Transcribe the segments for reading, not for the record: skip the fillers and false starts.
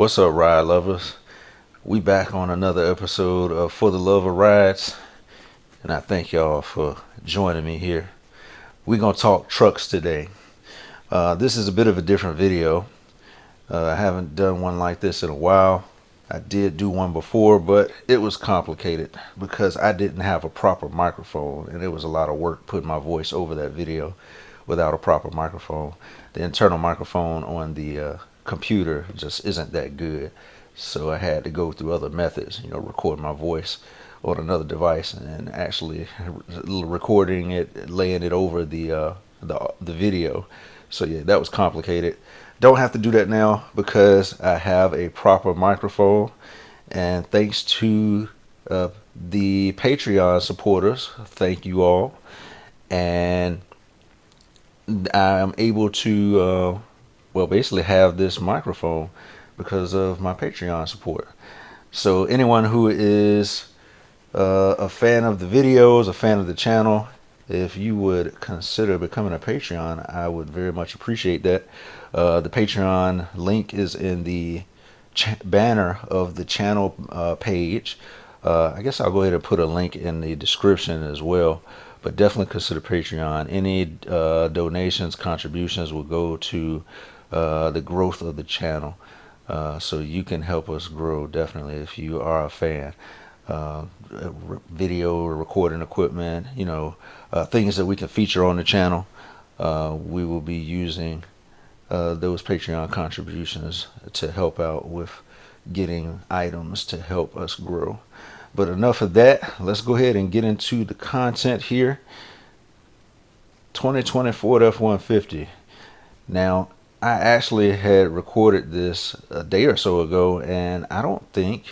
What's up, ride lovers? We back on another episode of For the Love of Rides, and I thank y'all for joining me here. We're gonna talk trucks today. This is a bit of a different video. I haven't done one like this in a while. I did do one before, but it was complicated because I didn't have a proper microphone, and it was a lot of work putting my voice over that video without a proper microphone. The internal microphone on the computer just isn't that good. So I had to go through other methods, record my voice on another device and actually recording it, laying it over the video. So yeah, that was complicated. Don't have to do that now because I have a proper microphone, and thanks to the Patreon supporters, thank you all, and I'm able to basically have this microphone because of my Patreon support. So anyone who is a fan of the videos, a fan of the channel, if you would consider becoming a Patreon, I would very much appreciate that. The Patreon link is in the banner of the channel page. I guess I'll go ahead and put a link in the description as well. But definitely consider Patreon. Any donations, contributions will go to the growth of the channel. So you can help us grow, definitely, if you are a fan. Video recording equipment, things that we can feature on the channel. We will be using those Patreon contributions to help out with getting items to help us grow. But enough of that. Let's go ahead and get into the content here. 2020 Ford F-150. Now, I actually had recorded this a day or so ago, and I don't think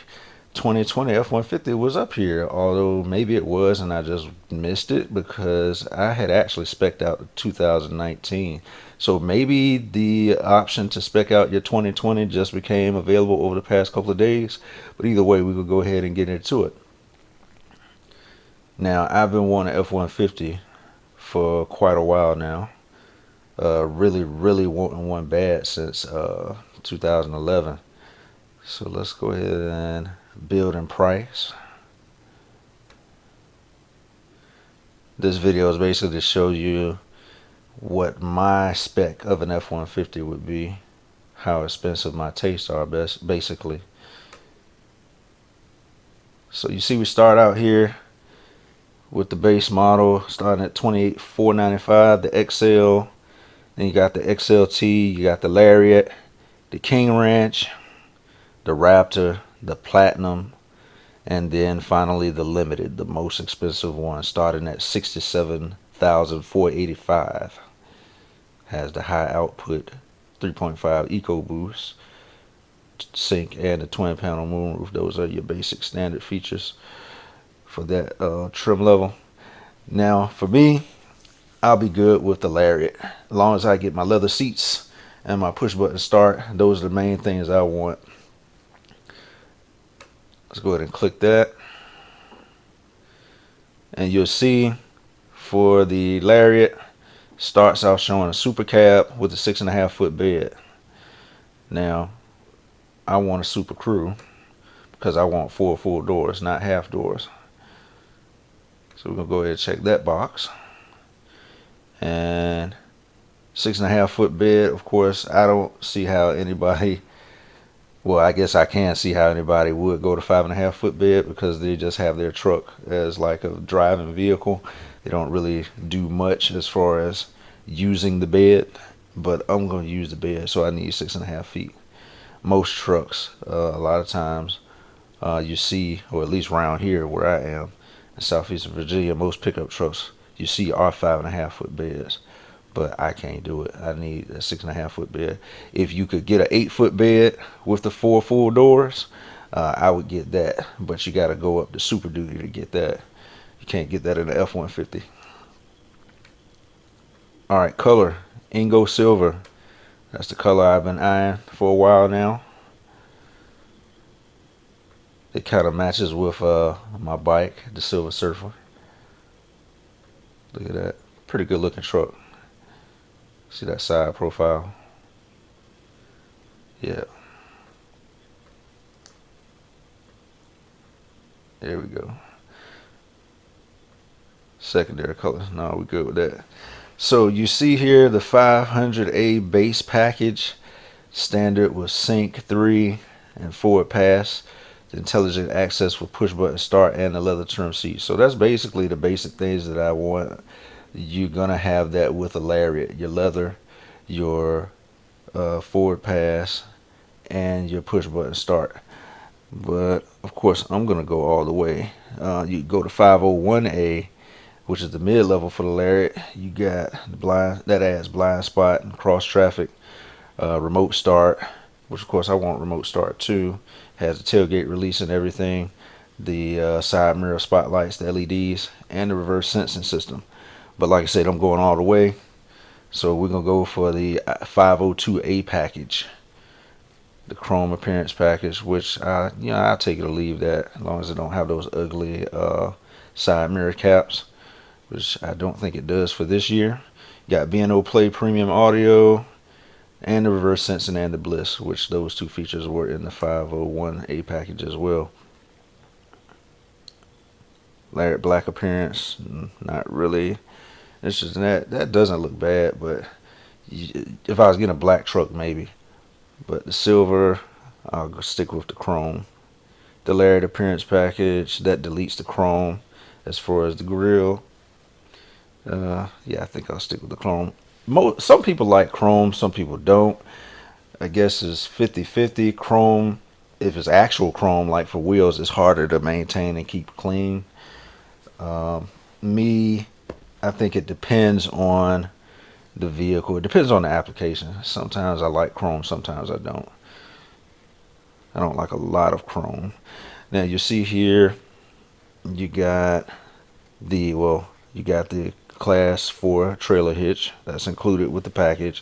2020 F-150 was up here, although maybe it was and I just missed it because I had actually spec'd out the 2019. So maybe the option to spec out your 2020 just became available over the past couple of days. But either way, we could go ahead and get into it. Now, I've been wanting F-150 for quite a while now. Really wanting one bad since 2011. So let's go ahead and build and price. This video is basically to show you what my spec of an F-150 would be, how expensive my tastes are basically. So you see we start out here with the base model starting at $28,495, the XL. Then you got the XLT, you got the Lariat, the King Ranch, the Raptor, the Platinum, and then finally the Limited, the most expensive one, starting at $67,485. Has the high output 3.5 EcoBoost, sync, and the twin panel moonroof. Those are your basic standard features for that trim level. Now for me, I'll be good with the Lariat as long as I get my leather seats and my push button start. Those are the main things I want. Let's go ahead and click that, and you'll see for the Lariat starts out showing a super cab with a 6.5 foot bed. Now I want a super crew because I want 4 full doors, not half doors. So we're gonna go ahead and check that box. And 6.5 foot bed, of course, I don't see how anybody, well, I guess I can see how anybody would go to 5.5 foot bed because they just have their truck as like a driving vehicle. They don't really do much as far as using the bed, but I'm going to use the bed, so I need 6.5 feet. Most trucks, a lot of times, you see, or at least around here where I am in Southeastern Virginia, most pickup trucks you see are 5.5 foot beds. But I can't do it. I need a 6.5 foot bed. If you could get an 8 foot bed with the 4 full doors, I would get that. But you got to go up to Super Duty to get that. You can't get that in the F-150. All right, color, Ingo Silver. That's the color I've been eyeing for a while now. It kind of matches with my bike, the Silver Surfer. Look at that. Pretty good looking truck. See that side profile? Yeah. There we go. Secondary colors. No, we good with that. So you see here the 500A base package, standard with sync 3 and forward pass, the intelligent access with push button start, and the leather trim seat. So that's basically the basic things that I want. You're gonna have that with a Lariat, your leather, your forward pass, and your push button start. But of course, I'm gonna go all the way. You go to 501A, which is the mid level for the Lariat. You got the blind that adds blind spot and cross traffic, remote start, which of course I want remote start too. Has the tailgate release and everything, the side mirror spotlights, the LEDs, and the reverse sensing system. But like I said, I'm going all the way. So we're gonna go for the 502A package, the chrome appearance package, which I'll take it or leave that as long as it don't have those ugly side mirror caps, which I don't think it does for this year. Got B&O Play premium audio and the reverse sensing and the bliss, which those two features were in the 501A package as well. Lariat black appearance, not really. It's just that doesn't look bad, but if I was getting a black truck, maybe. But the silver, I'll stick with the chrome. The Lariat appearance package, that deletes the chrome. As far as the grill, yeah, I think I'll stick with the chrome. Some people like chrome, some people don't. I guess it's 50-50. Chrome, if it's actual chrome, like for wheels, it's harder to maintain and keep clean. Me, I think it depends on the vehicle. It depends on the application. Sometimes I like chrome, sometimes I don't. I don't like a lot of chrome. Now you see here, you got the class 4 trailer hitch that's included with the package.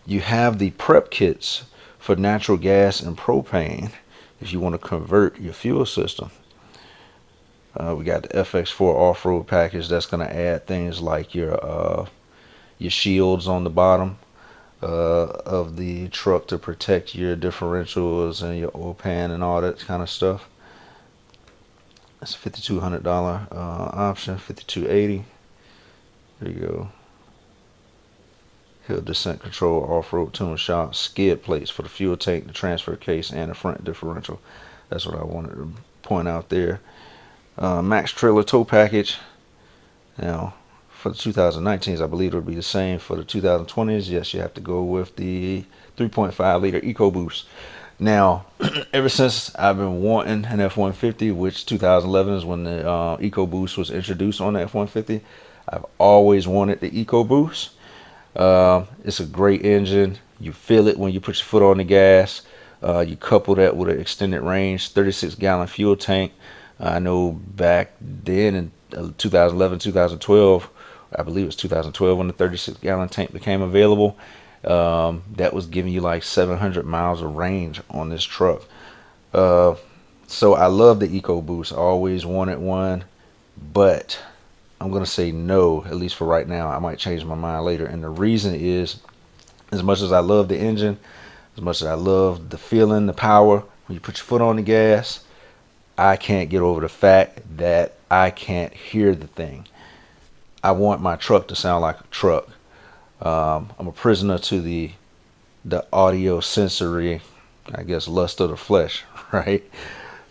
You have the prep kits for natural gas and propane if you want to convert your fuel system. We got the FX4 off-road package that's going to add things like your shields on the bottom of the truck to protect your differentials and your oil pan and all that kind of stuff. That's a $5,200 option, $5,280. There you go. Hill descent control, off-road tune shop, skid plates for the fuel tank, the transfer case, and the front differential. That's what I wanted to point out there. Max trailer tow package. Now, for the 2019s, I believe it would be the same. For the 2020s, yes, you have to go with the 3.5 liter EcoBoost. Now, ever since I've been wanting an F-150, which 2011 is when the EcoBoost was introduced on the F-150, I've always wanted the EcoBoost. It's a great engine. You feel it when you put your foot on the gas. You couple that with an extended range 36-gallon fuel tank. I know back then in 2011, 2012, I believe it was 2012 when the 36-gallon tank became available. That was giving you like 700 miles of range on this truck. So I love the EcoBoost. I always wanted one, but I'm going to say no, at least for right now. I might change my mind later. And the reason is, as much as I love the engine, as much as I love the feeling, the power, when you put your foot on the gas, I can't get over the fact that I can't hear the thing. I want my truck to sound like a truck. I'm a prisoner to the audio sensory, I guess, lust of the flesh, right?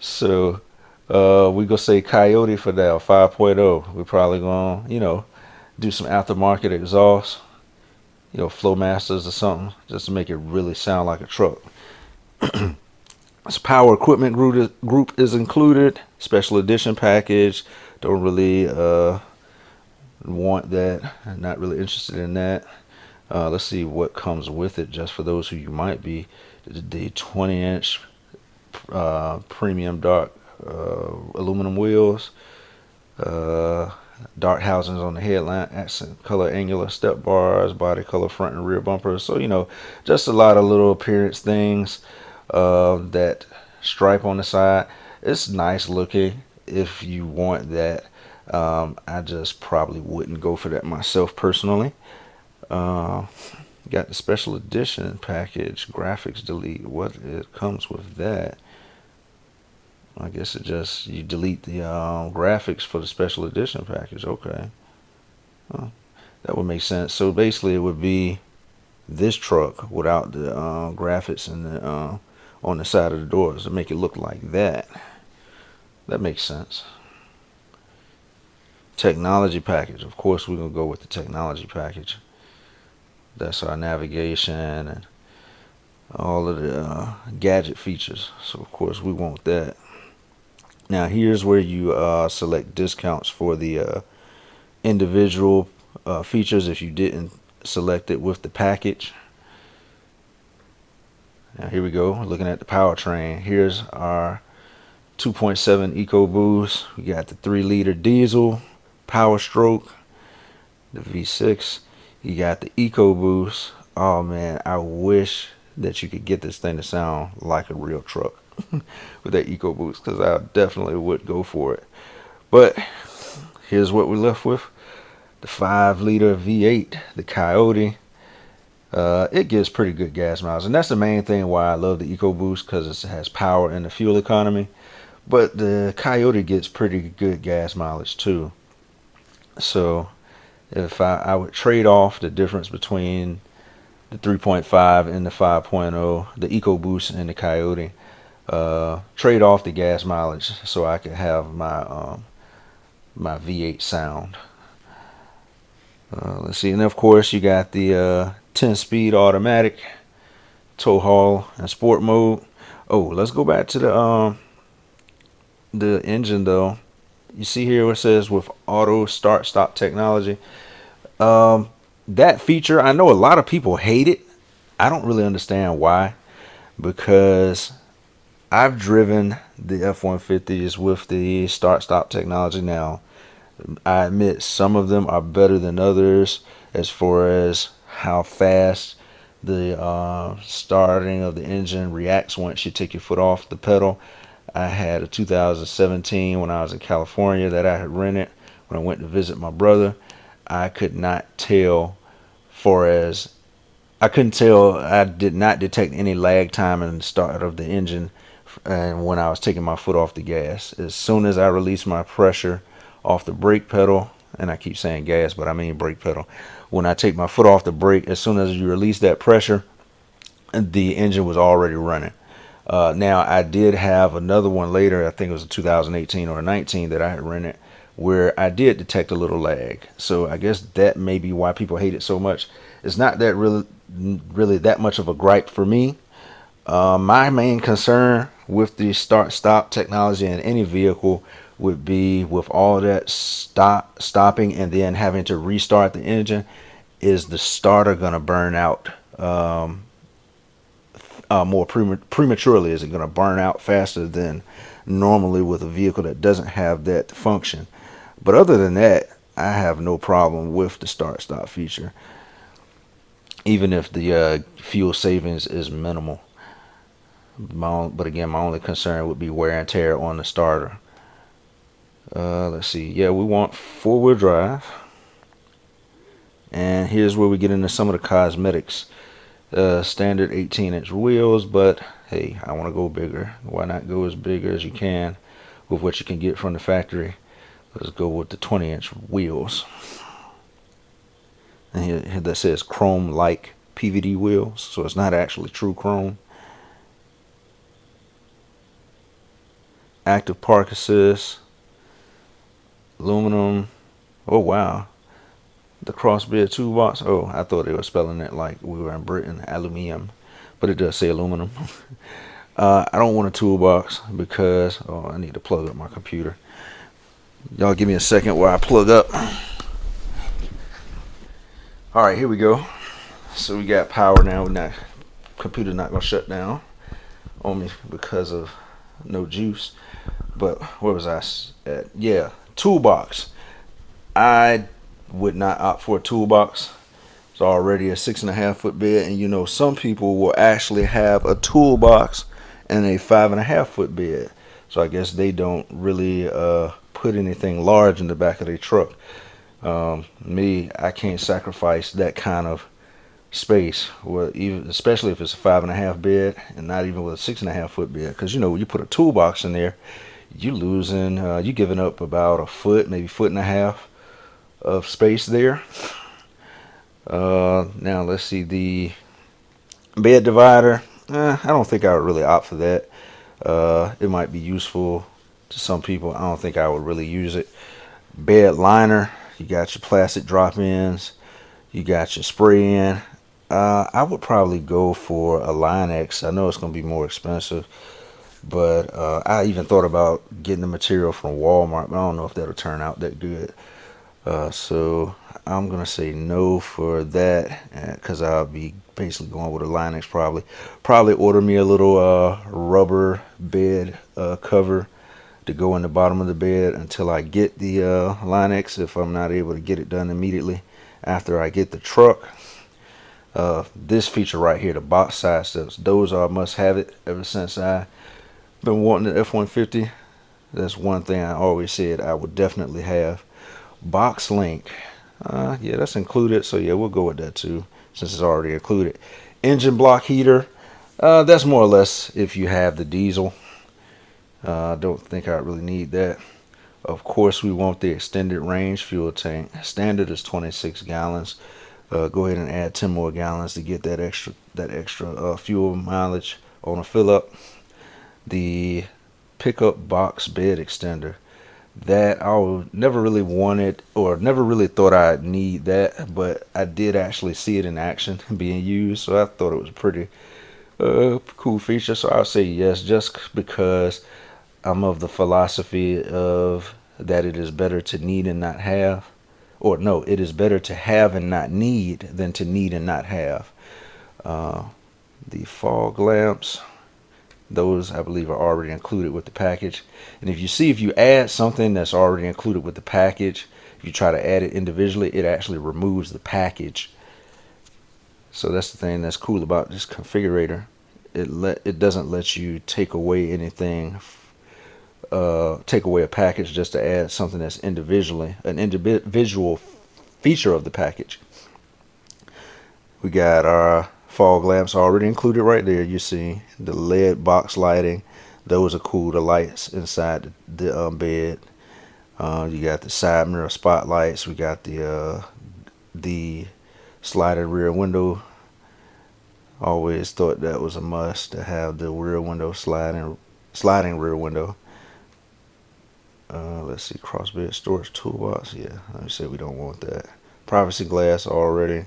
So we gonna say Coyote for now, 5.0. We're probably gonna, do some aftermarket exhaust, Flowmasters or something, just to make it really sound like a truck. This power equipment group is included. Special edition package. Don't really want that. I'm not really interested in that. Let's see what comes with it, just for those who you might be. The 20-inch premium dark aluminum wheels, dark housings on the headlamp, accent color angular step bars, body color front and rear bumpers. So just a lot of little appearance things. That stripe on the side, it's nice looking if you want that. I just probably wouldn't go for that myself personally. Got the special edition package, graphics delete. What it comes with that? I guess it just, you delete the graphics for the special edition package. Okay. Huh. That would make sense. So basically, it would be this truck without the graphics and the on the side of the doors to make it look like that. That makes sense. Technology package. Of course, we're gonna go with the technology package. That's our navigation and all of the gadget features. So of course, we want that. Now here's where you select discounts for the individual features if you didn't select it with the package. Now here we go, looking at the powertrain. Here's our 2.7 EcoBoost. We got the 3-liter diesel, Power Stroke, the V6. You got the EcoBoost. Oh man, I wish that you could get this thing to sound like a real truck with that EcoBoost, because I definitely would go for it. But here's what we're left with. The 5-liter V8, the Coyote. It gives pretty good gas mileage, and that's the main thing why I love the EcoBoost, because it has power and the fuel economy. But the Coyote gets pretty good gas mileage too. So if I would trade off the difference between the 3.5 and the 5.0, the EcoBoost and the Coyote, trade off the gas mileage so I could have my my V8 sound. Let's see, and of course you got the 10-speed automatic, tow haul, and sport mode. Oh, let's go back to the engine though. You see here where it says with auto start stop technology. That feature, I know a lot of people hate it. I don't really understand why, because I've driven the F-150s with the start stop technology. Now I admit some of them are better than others as far as how fast the starting of the engine reacts once you take your foot off the pedal. I had a 2017 when I was in California that I had rented when I went to visit my brother. I could not tell, I did not detect any lag time in the start of the engine and when I was taking my foot off the gas. As soon as I released my pressure off the brake pedal, and I keep saying gas, but I mean brake pedal. When I take my foot off the brake, as soon as you release that pressure, the engine was already running. Now, I did have another one later, I think it was a 2018 or a 19 that I had rented, where I did detect a little lag. So I guess that may be why people hate it so much. It's not that really that much of a gripe for me. My main concern with the start-stop technology in any vehicle would be with all that stopping and then having to restart the engine. Is the starter gonna burn out more prematurely? Is it gonna burn out faster than normally with a vehicle that doesn't have that function? But other than that, I have no problem with the start-stop feature, even if the fuel savings is minimal. But again, my only concern would be wear and tear on the starter. Let's see. Yeah, we want 4-wheel drive. And here's where we get into some of the cosmetics. Standard 18-inch wheels, but hey, I want to go bigger. Why not go as bigger as you can with what you can get from the factory? Let's go with the 20-inch wheels. And here that says chrome-like PVD wheels, so it's not actually true chrome. Active park assist, aluminum. Oh wow, the crossbred toolbox. Oh, I thought they were spelling it like we were in Britain, aluminium, but it does say aluminum. I don't want a toolbox because I need to plug up my computer. Y'all give me a second while I plug up. All right, here we go. So we got power now. Computer's not gonna shut down on me because of no juice. But where was I at? Yeah, toolbox. I would not opt for a toolbox. It's already a 6.5 foot bed, and you know some people will actually have a toolbox and a 5.5 foot bed. So I guess they don't really put anything large in the back of their truck. Me, I can't sacrifice that kind of space, well, even especially if it's a 5.5 bed and not even with a 6.5 foot bed, because you know you put a toolbox in there, you losing, you giving up about a foot, maybe foot and a half of space there. Now let's see the bed divider. I don't think I would really opt for that. It might be useful to some people. I don't think I would really use it. Bed liner. You got your plastic drop-ins. You got your spray in. I would probably go for a Line-X. I know it's going to be more expensive, but I even thought about getting the material from Walmart, but I don't know if that'll turn out that good. So I'm gonna say no for that because I'll be basically going with a Line-X probably. Probably order me a little rubber bed cover to go in the bottom of the bed until I get the Line-X if I'm not able to get it done immediately after I get the truck. This feature right here, the box side steps, those are must have it ever since I been wanting the F-150. That's one thing I always said I would definitely have. Box link. Yeah, that's included. So yeah, we'll go with that too, since it's already included. Engine block heater. That's more or less if you have the diesel. I don't think I really need that. Of course, we want the extended range fuel tank. Standard is 26 gallons. Go ahead and add 10 more gallons to get that extra fuel mileage on a fill up. The pickup box bed extender. That I never really wanted or never really thought I'd need that, but I did actually see it in action being used, so I thought it was a pretty cool feature. So I'll say yes, just because I'm of the philosophy of that it is better to need and not have, or no, it is better to have and not need than to need and not have. Uh, the fog lamps. Those I believe are already included with the package. And if you add something that's already included with the package, if you try to add it individually, it actually removes the package. So that's the thing that's cool about this configurator. It doesn't let you take away anything, take away a package just to add something that's an individual feature of the package. We got our fog lamps already included right there. You see the LED box lighting. Those are cool. The lights inside the bed. You got the side mirror spotlights. We got the sliding rear window. Always thought that was a must to have the rear window sliding rear window. Let's see, crossbed storage toolbox. Yeah, let me say we don't want that. Privacy glass already.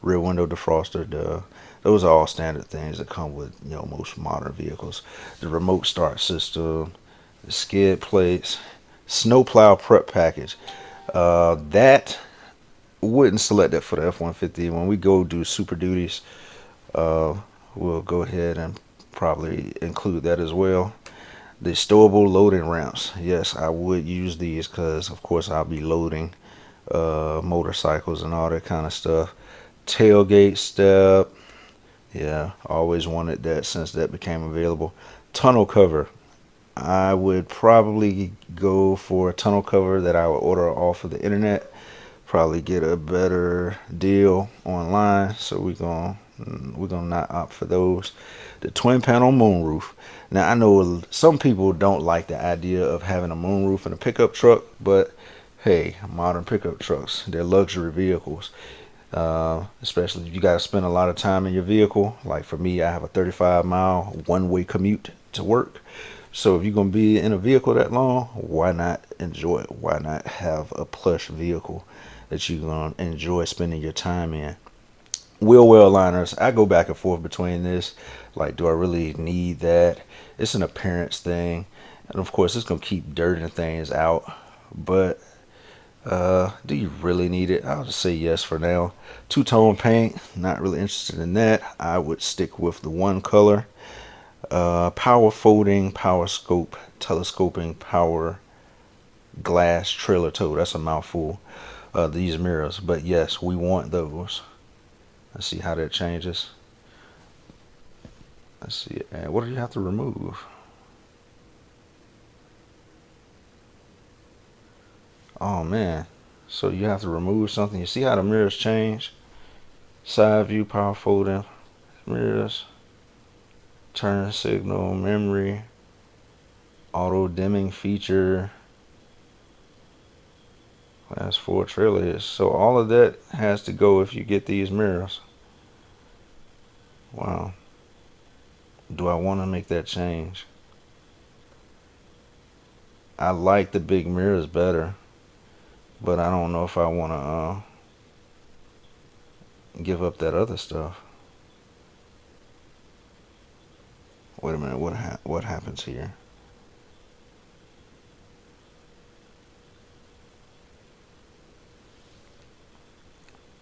Rear window defroster. Those are all standard things that come with most modern vehicles. The remote start system, the skid plates, snowplow prep package. That wouldn't select that for the F-150. When we go do super duties, uh, we'll go ahead and probably include that as well. The stowable loading ramps. Yes, I would use these because, of course, I'll be loading motorcycles and all that kind of stuff. Tailgate step. Yeah, always wanted that since that became available. Tunnel cover. I would probably go for a tunnel cover that I would order off of the internet. Probably get a better deal online. So we're gonna not opt for those. The twin panel moonroof. Now I know some people don't like the idea of having a moonroof in a pickup truck, but hey, modern pickup trucks, they're luxury vehicles. Especially if you got to spend a lot of time in your vehicle. Like for me, I have a 35-mile one-way commute to work. So if you're going to be in a vehicle that long, why not enjoy it? Why not have a plush vehicle that you're going to enjoy spending your time in? Wheel well liners. I go back and forth between this. Like, do I really need that? It's an appearance thing. And of course, it's going to keep dirt and things out. But do you really need it? I'll just say yes for now. Two-tone paint, not really interested in that. I would stick with the one color. Power folding, power scope, telescoping, power glass trailer tow. That's a mouthful. These mirrors, but yes, we want those. Let's see how that changes. Let's see. And what do you have to remove? Oh man. So you have to remove something. You see how the mirrors change? Side view, power folding, mirrors, turn signal, memory. Auto dimming feature. Class 4 trailer. So all of that has to go if you get these mirrors. Wow. Do I want to make that change? I like the big mirrors better, but I don't know if I want to give up that other stuff. Wait a minute. What happens here?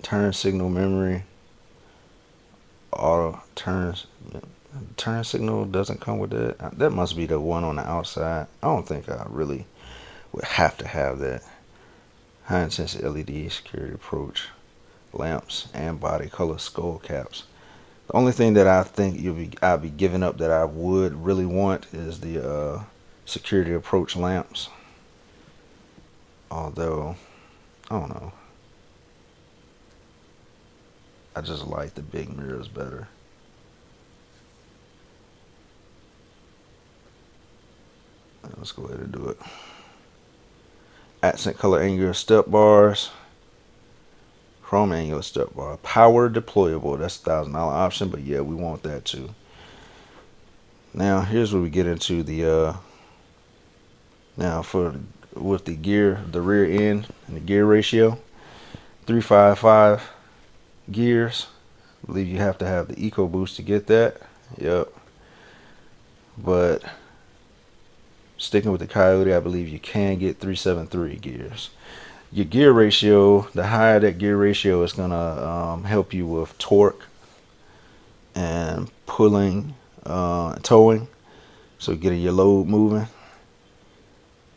Turn signal memory. Auto turn signal doesn't come with that. That must be the one on the outside. I don't think I really would have to have that. High intensity LED security approach lamps and body color skull caps. The only thing that I think I'll be giving up that I would really want is the security approach lamps. Although I don't know, I just like the big mirrors better. Let's go ahead and do it. Accent color angular step bars. Chrome angular step bar. Power deployable. That's $1,000 option, but yeah, we want that too. Now here's where we get into the now with the gear, the rear end and the gear ratio. 355 gears. I believe you have to have the EcoBoost to get that. Yep. But sticking with the Coyote, I believe you can get 373 gears. Your gear ratio, the higher that gear ratio is gonna help you with torque and pulling, towing, so getting your load moving.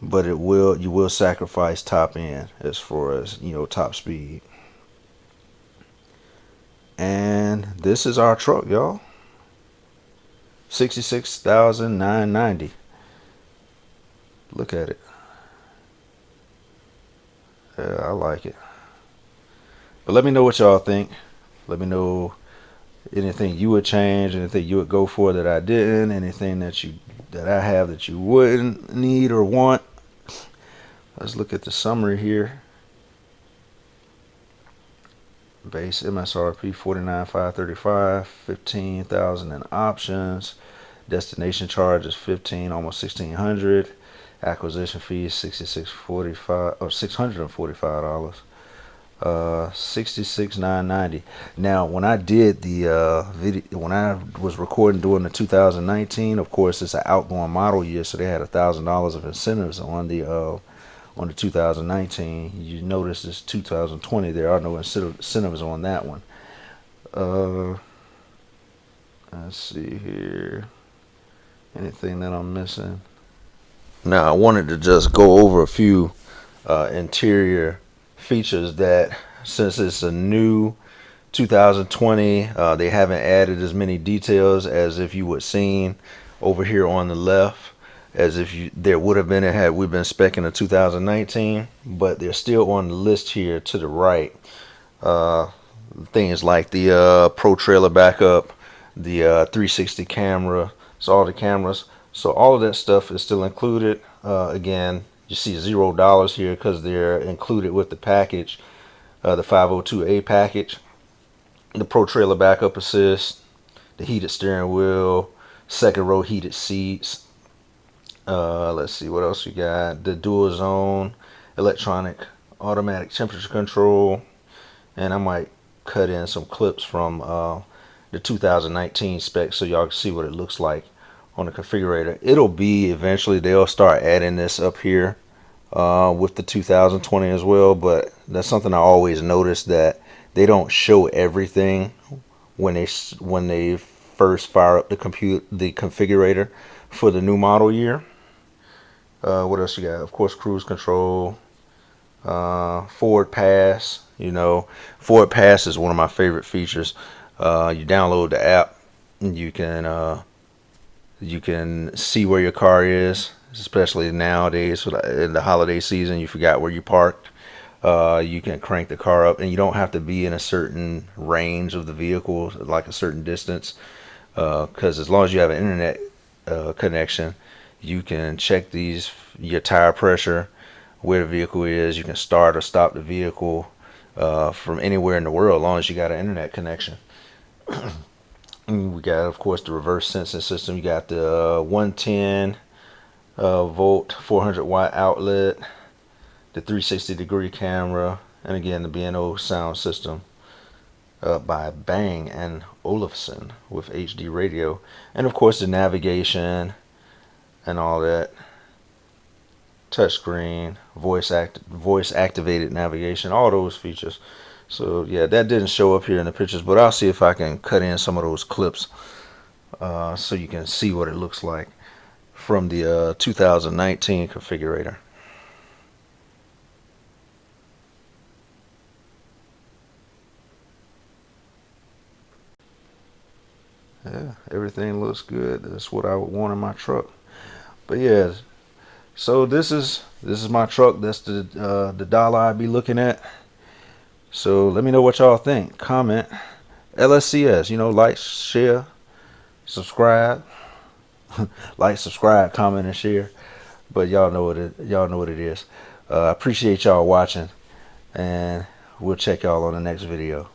But you will sacrifice top end as far as top speed. And this is our truck, y'all. $66,990. Look at it. Yeah, I like it. But let me know what y'all think. Let me know anything you would change, anything you would go for that I didn't, anything that I have that you wouldn't need or want. Let's look at the summary here. Base MSRP $49,535, $15,000 in options. Destination charge is $15,000, almost $1,600. Acquisition fee is $66.45 or $645. $66,990. Now, when I did the video, when I was recording during the 2019, of course, it's an outgoing model year, so they had $1,000 of incentives on the 2019. You notice it's 2020. There are no incentives on that one. Let's see here. Anything that I'm missing? Now, I wanted to just go over a few interior features that, since it's a new 2020, they haven't added as many details as if you would seen over here on the left, as if there would have been had we been specking a 2019, but they're still on the list here to the right. Things like the Pro Trailer backup, the 360 camera, so all the cameras. So all of that stuff is still included. Again, you see $0 here because they're included with the package, the 502A package, the Pro Trailer backup assist, the heated steering wheel, second row heated seats. Let's see what else we got. The dual zone, electronic automatic temperature control, and I might cut in some clips from the 2019 specs so y'all can see what it looks like on the configurator. It'll be eventually they'll start adding this up here with the 2020 as well, but that's something I always notice, that they don't show everything when they first fire up the configurator for the new model year. What else you got? Of course, cruise control, forward pass. Forward pass is one of my favorite features. You download the app, and you can see where your car is, especially nowadays in the holiday season. You forgot where you parked. You can crank the car up, and you don't have to be in a certain range of the vehicle, like a certain distance, because as long as you have an internet connection, You can check your tire pressure, where the vehicle is. You can start or stop the vehicle from anywhere in the world, as long as you got an internet connection. And we got, of course, the reverse sensing system. You got the 110 volt 400 watt outlet, the 360-degree camera, and again the B&O sound system by Bang and Olufsen with HD radio, and of course the navigation and all that. Touchscreen, voice activated navigation, all those features. So yeah, that didn't show up here in the pictures, but I'll see if I can cut in some of those clips so you can see what it looks like from the 2019 configurator. Yeah, everything looks good. That's what I would want in my truck. But yeah, so this is my truck. That's the dollar I'd be looking at. So let me know what y'all think. Comment. LSCS, like, share, subscribe. Like, subscribe, comment, and share. But y'all know what it is. I appreciate y'all watching, and we'll check y'all on the next video.